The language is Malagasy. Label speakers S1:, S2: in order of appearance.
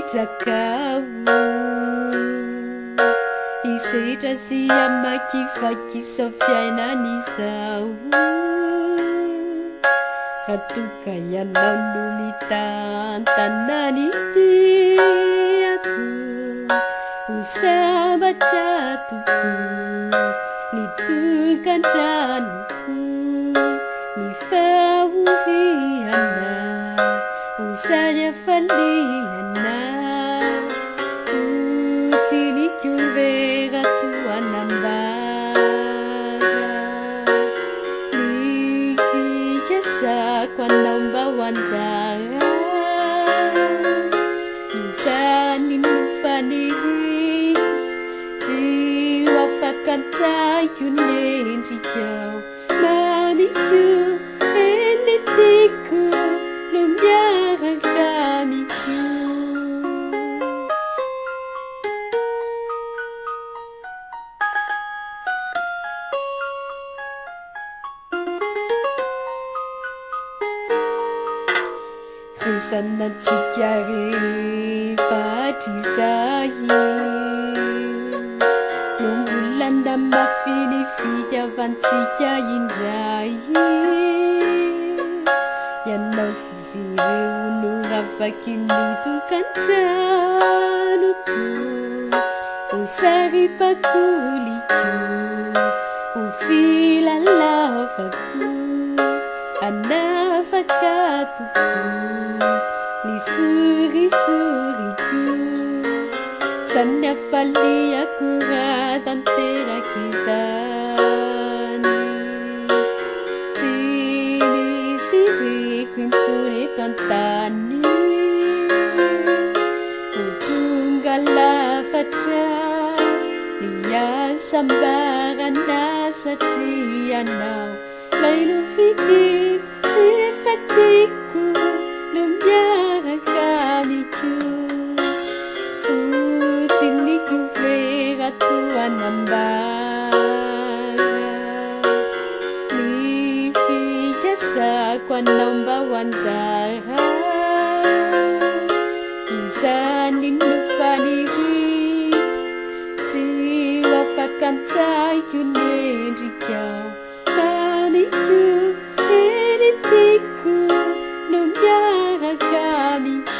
S1: Zakao isetra sy amakifaky sao fiainan'izao atoka ianao no mitantana ny tiako ho sambatra toko ny tokantranoko ny fahoriana ho sany afaliana utsiniko vera tuanambara ny fikasako anao mba ho anjara izany no faniriko tsy ho afakantaiko ny endrikao mamiko eny tiako no miaraka amiko. Resanatsika rehefa hatrizay no mbola ndamafy ny fitiavantsika indray ianao sy zireo no afaky ny tokantranoko ho saripakoliko ho filalavako anafaka toko ny sorisoriko sany afaliako raha tanteraka izany tsy misy reko intsony eto an-tany ho tonga lafatra ny asambarana satria anao lay no fikiko sy fatiko no miaraka amiko utsiniko vera tuanambara ny fikasako anao mba ho anjara izany no faniriko tsy ho afakantaiko ny endrikao mamiko eny tiako no miaraka amiko.